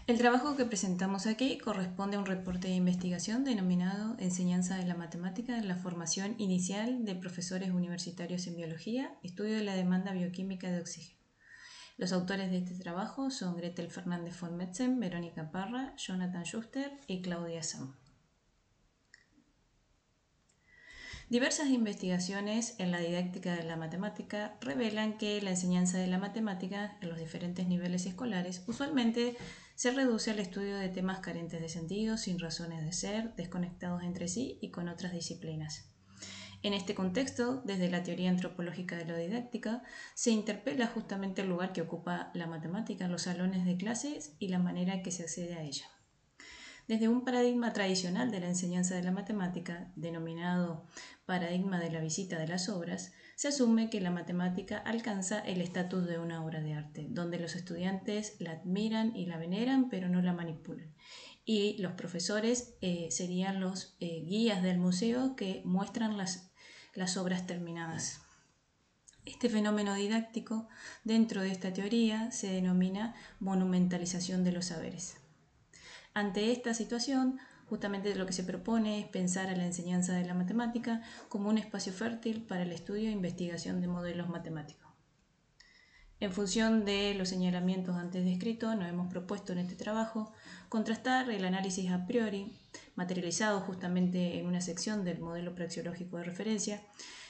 El trabajo que presentamos aquí corresponde a un reporte de investigación denominado Enseñanza de la matemática en la formación inicial de profesores universitarios en biología, estudio de la demanda bioquímica de oxígeno. Los autores de este trabajo son Gretel Fernández von Metzen, Verónica Parra, Jonathan Schuster y Claudia Sam. Diversas investigaciones en la didáctica de la matemática revelan que la enseñanza de la matemática en los diferentes niveles escolares usualmente se reduce al estudio de temas carentes de sentido, sin razones de ser, desconectados entre sí y con otras disciplinas. En este contexto, desde la teoría antropológica de la didáctica, se interpela justamente el lugar que ocupa la matemática en los salones de clases y la manera en que se accede a ella. Desde un paradigma tradicional de la enseñanza de la matemática, denominado paradigma de la visita de las obras, se asume que la matemática alcanza el estatus de una obra de arte, donde los estudiantes la admiran y la veneran, pero no la manipulan. Y los profesores serían los guías del museo que muestran las obras terminadas. Este fenómeno didáctico, dentro de esta teoría, se denomina monumentalización de los saberes. Ante esta situación, justamente lo que se propone es pensar a la enseñanza de la matemática como un espacio fértil para el estudio e investigación de modelos matemáticos. En función de los señalamientos antes descritos, nos hemos propuesto en este trabajo contrastar el análisis a priori, materializado justamente en una sección del modelo praxeológico de referencia,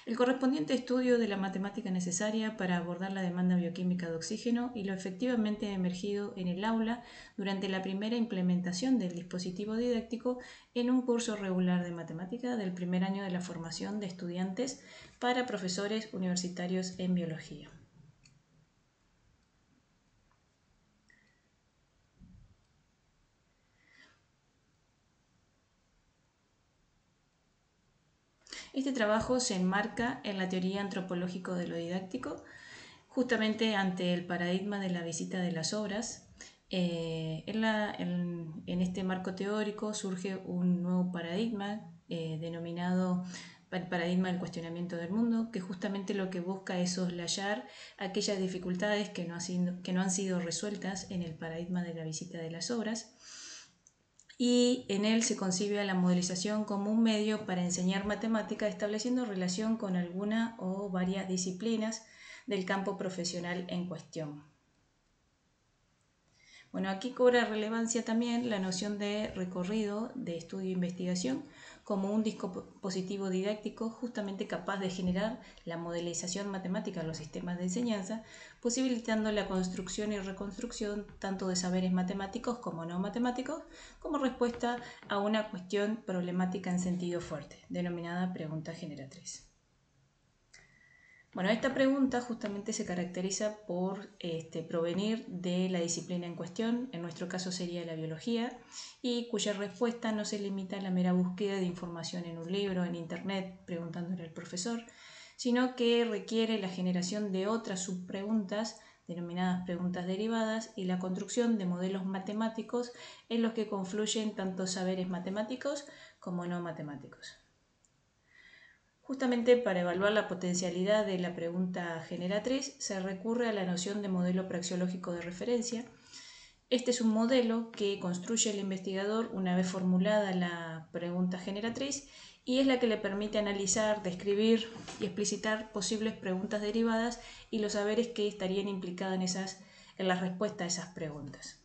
el correspondiente estudio de la matemática necesaria para abordar la demanda bioquímica de oxígeno y lo efectivamente emergido en el aula durante la primera implementación del dispositivo didáctico en un curso regular de matemática del primer año de la formación de estudiantes para profesores universitarios en biología. Este trabajo se enmarca en la teoría antropológica de lo didáctico, justamente ante el paradigma de la visita de las obras. En este marco teórico surge un nuevo paradigma denominado el paradigma del cuestionamiento del mundo, que justamente lo que busca es soslayar aquellas dificultades que no han sido resueltas en el paradigma de la visita de las obras. Y en él se concibe a la modelización como un medio para enseñar matemática estableciendo relación con alguna o varias disciplinas del campo profesional en cuestión. Bueno, aquí cobra relevancia también la noción de recorrido de estudio e investigación como un dispositivo didáctico justamente capaz de generar la modelización matemática de los sistemas de enseñanza, posibilitando la construcción y reconstrucción tanto de saberes matemáticos como no matemáticos, como respuesta a una cuestión problemática en sentido fuerte, denominada pregunta generatriz. Bueno, esta pregunta justamente se caracteriza por provenir de la disciplina en cuestión, en nuestro caso sería la biología, y cuya respuesta no se limita a la mera búsqueda de información en un libro, en internet, preguntándole al profesor, sino que requiere la generación de otras subpreguntas, denominadas preguntas derivadas, y la construcción de modelos matemáticos en los que confluyen tanto saberes matemáticos como no matemáticos. Justamente para evaluar la potencialidad de la pregunta generatriz se recurre a la noción de modelo praxeológico de referencia. Este es un modelo que construye el investigador una vez formulada la pregunta generatriz y es la que le permite analizar, describir y explicitar posibles preguntas derivadas y los saberes que estarían implicados en la respuesta a esas preguntas.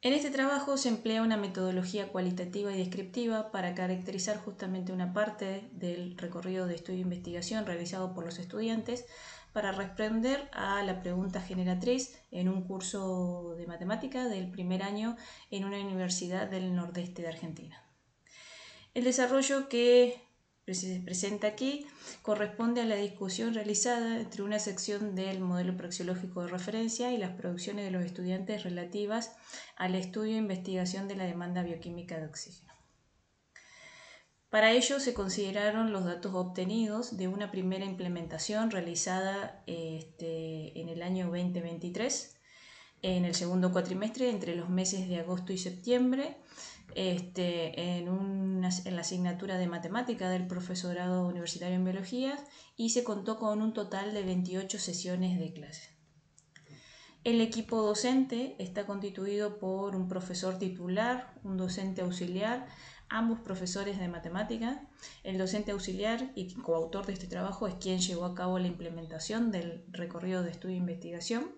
En este trabajo se emplea una metodología cualitativa y descriptiva para caracterizar justamente una parte del recorrido de estudio e investigación realizado por los estudiantes para responder a la pregunta generatriz en un curso de matemática del primer año en una universidad del nordeste de Argentina. El desarrollo que se presenta aquí corresponde a la discusión realizada entre una sección del modelo praxeológico de referencia y las producciones de los estudiantes relativas al estudio e investigación de la demanda bioquímica de oxígeno. Para ello se consideraron los datos obtenidos de una primera implementación realizada en el año 2023, en el segundo cuatrimestre, entre los meses de agosto y septiembre, en la asignatura de matemática del profesorado universitario en biología, y se contó con un total de 28 sesiones de clase. El equipo docente está constituido por un profesor titular, un docente auxiliar, ambos profesores de matemática. El docente auxiliar y coautor de este trabajo es quien llevó a cabo la implementación del recorrido de estudio e investigación.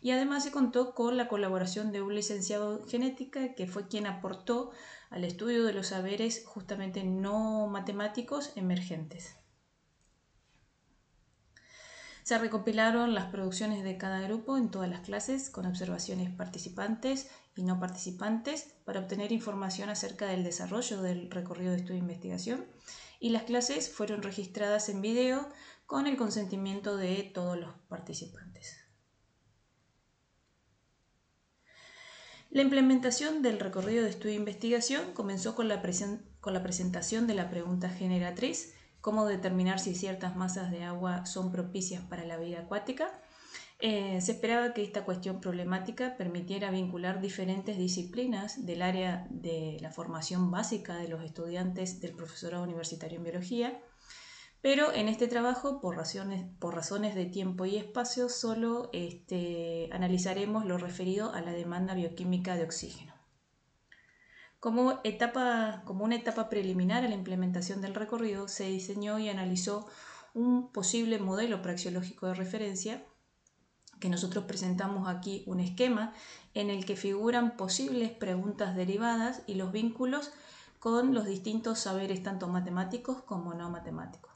Y además se contó con la colaboración de un licenciado en genética que fue quien aportó al estudio de los saberes justamente no matemáticos emergentes. Se recopilaron las producciones de cada grupo en todas las clases con observaciones participantes y no participantes para obtener información acerca del desarrollo del recorrido de estudio e investigación, y las clases fueron registradas en video con el consentimiento de todos los participantes. La implementación del recorrido de estudio e investigación comenzó con la presentación de la pregunta generatriz: cómo determinar si ciertas masas de agua son propicias para la vida acuática. Se esperaba que esta cuestión problemática permitiera vincular diferentes disciplinas del área de la formación básica de los estudiantes del profesorado universitario en biología, pero en este trabajo, por razones de tiempo y espacio, solo analizaremos lo referido a la demanda bioquímica de oxígeno. Como una etapa preliminar a la implementación del recorrido, se diseñó y analizó un posible modelo praxeológico de referencia, que nosotros presentamos aquí un esquema en el que figuran posibles preguntas derivadas y los vínculos con los distintos saberes tanto matemáticos como no matemáticos.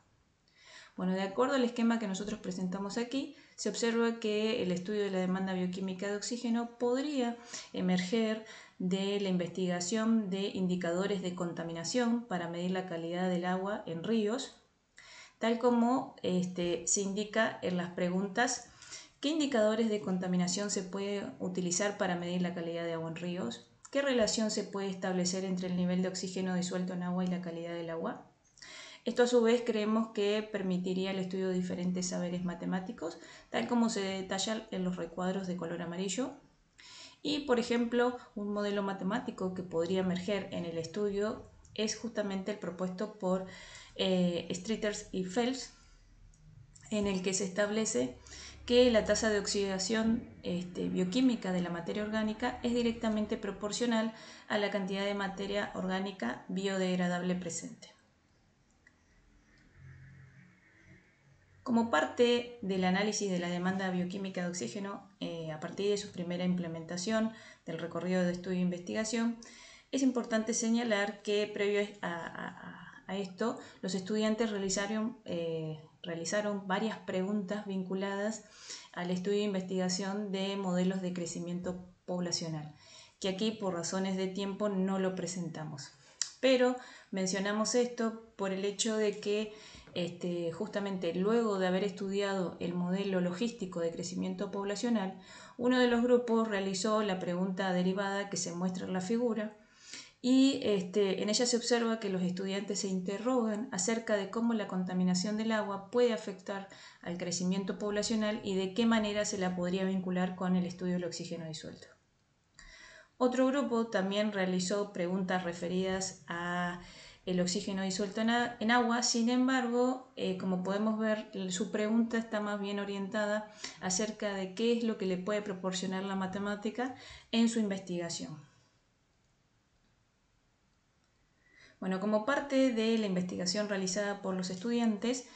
Bueno, de acuerdo al esquema que nosotros presentamos aquí, se observa que el estudio de la demanda bioquímica de oxígeno podría emerger de la investigación de indicadores de contaminación para medir la calidad del agua en ríos, tal como se indica en las preguntas: ¿qué indicadores de contaminación se puede utilizar para medir la calidad de agua en ríos? ¿Qué relación se puede establecer entre el nivel de oxígeno disuelto en agua y la calidad del agua? Esto a su vez creemos que permitiría el estudio de diferentes saberes matemáticos, tal como se detalla en los recuadros de color amarillo. Y, por ejemplo, un modelo matemático que podría emerger en el estudio es justamente el propuesto por Streeters y Phelps, en el que se establece que la tasa de oxidación bioquímica de la materia orgánica es directamente proporcional a la cantidad de materia orgánica biodegradable presente. Como parte del análisis de la demanda bioquímica de oxígeno, a partir de su primera implementación del recorrido de estudio e investigación, es importante señalar que previo a esto, los estudiantes realizaron varias preguntas vinculadas al estudio e investigación de modelos de crecimiento poblacional, que aquí por razones de tiempo no lo presentamos. Pero mencionamos esto por el hecho de que justamente luego de haber estudiado el modelo logístico de crecimiento poblacional, uno de los grupos realizó la pregunta derivada que se muestra en la figura, y en ella se observa que los estudiantes se interrogan acerca de cómo la contaminación del agua puede afectar al crecimiento poblacional y de qué manera se la podría vincular con el estudio del oxígeno disuelto. Otro grupo también realizó preguntas referidas a el oxígeno disuelto en agua. Sin embargo, como podemos ver, su pregunta está más bien orientada acerca de qué es lo que le puede proporcionar la matemática en su investigación. Bueno, como parte de la investigación realizada por los estudiantes,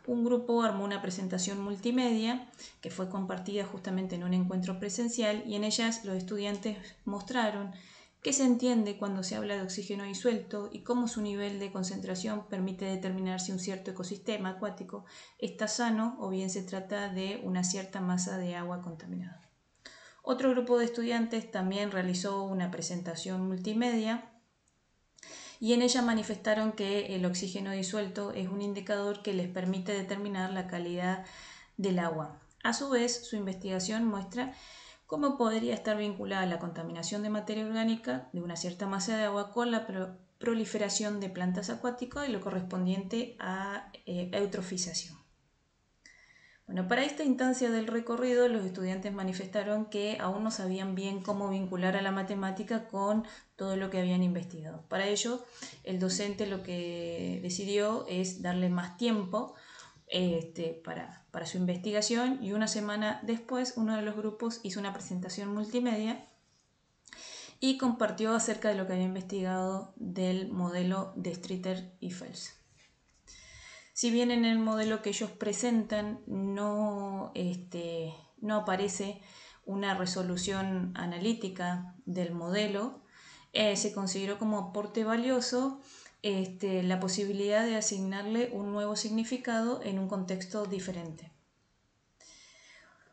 un grupo armó una presentación multimedia que fue compartida justamente en un encuentro presencial, y en ellas los estudiantes mostraron qué se entiende cuando se habla de oxígeno disuelto y cómo su nivel de concentración permite determinar si un cierto ecosistema acuático está sano o bien se trata de una cierta masa de agua contaminada. Otro grupo de estudiantes también realizó una presentación multimedia y en ella manifestaron que el oxígeno disuelto es un indicador que les permite determinar la calidad del agua. A su vez, su investigación muestra cómo podría estar vinculada la contaminación de materia orgánica de una cierta masa de agua con la proliferación de plantas acuáticas y lo correspondiente a eutrofización. Bueno, para esta instancia del recorrido, los estudiantes manifestaron que aún no sabían bien cómo vincular a la matemática con todo lo que habían investigado. Para ello, el docente lo que decidió es darle más tiempo para su investigación, y una semana después uno de los grupos hizo una presentación multimedia y compartió acerca de lo que había investigado del modelo de Streeter y Phelps. Si bien en el modelo que ellos presentan no aparece una resolución analítica del modelo, se consideró como aporte valioso la posibilidad de asignarle un nuevo significado en un contexto diferente.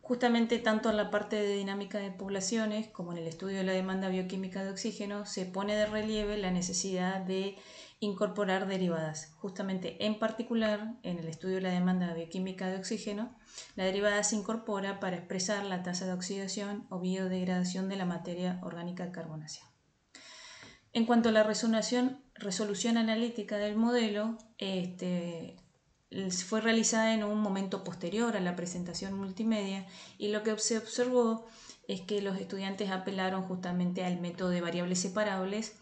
Justamente tanto en la parte de dinámica de poblaciones como en el estudio de la demanda bioquímica de oxígeno se pone de relieve la necesidad de incorporar derivadas. Justamente en particular en el estudio de la demanda bioquímica de oxígeno, la derivada se incorpora para expresar la tasa de oxidación o biodegradación de la materia orgánica de carbonación. En cuanto a la resolución analítica del modelo, fue realizada en un momento posterior a la presentación multimedia, y lo que se observó es que los estudiantes apelaron justamente al método de variables separables,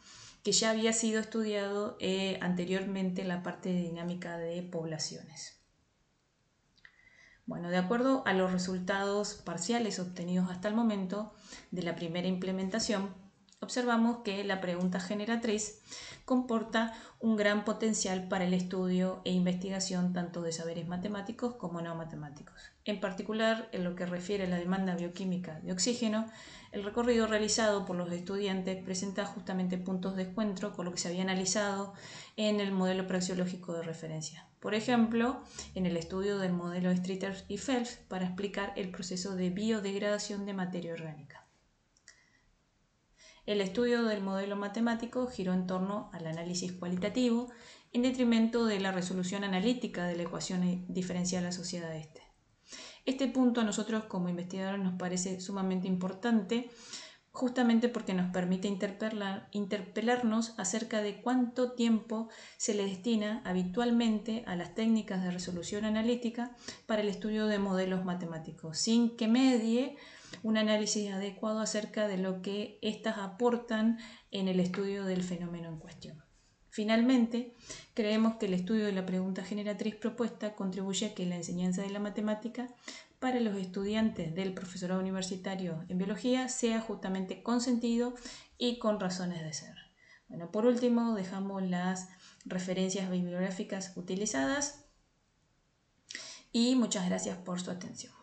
que ya había sido estudiado anteriormente en la parte de dinámica de poblaciones. Bueno, de acuerdo a los resultados parciales obtenidos hasta el momento de la primera implementación, observamos que la pregunta generatriz comporta un gran potencial para el estudio e investigación tanto de saberes matemáticos como no matemáticos. En particular, en lo que refiere a la demanda bioquímica de oxígeno, el recorrido realizado por los estudiantes presenta justamente puntos de encuentro con lo que se había analizado en el modelo praxeológico de referencia. Por ejemplo, en el estudio del modelo de Streeter y Phelps para explicar el proceso de biodegradación de materia orgánica. El estudio del modelo matemático giró en torno al análisis cualitativo en detrimento de la resolución analítica de la ecuación diferencial asociada a este. Este punto a nosotros como investigadores nos parece sumamente importante, justamente porque nos permite interpelarnos acerca de cuánto tiempo se le destina habitualmente a las técnicas de resolución analítica para el estudio de modelos matemáticos, sin que medie un análisis adecuado acerca de lo que éstas aportan en el estudio del fenómeno en cuestión. Finalmente, creemos que el estudio de la pregunta generatriz propuesta contribuye a que la enseñanza de la matemática para los estudiantes del profesorado universitario en biología sea justamente con sentido y con razones de ser. Bueno, por último, dejamos las referencias bibliográficas utilizadas y muchas gracias por su atención.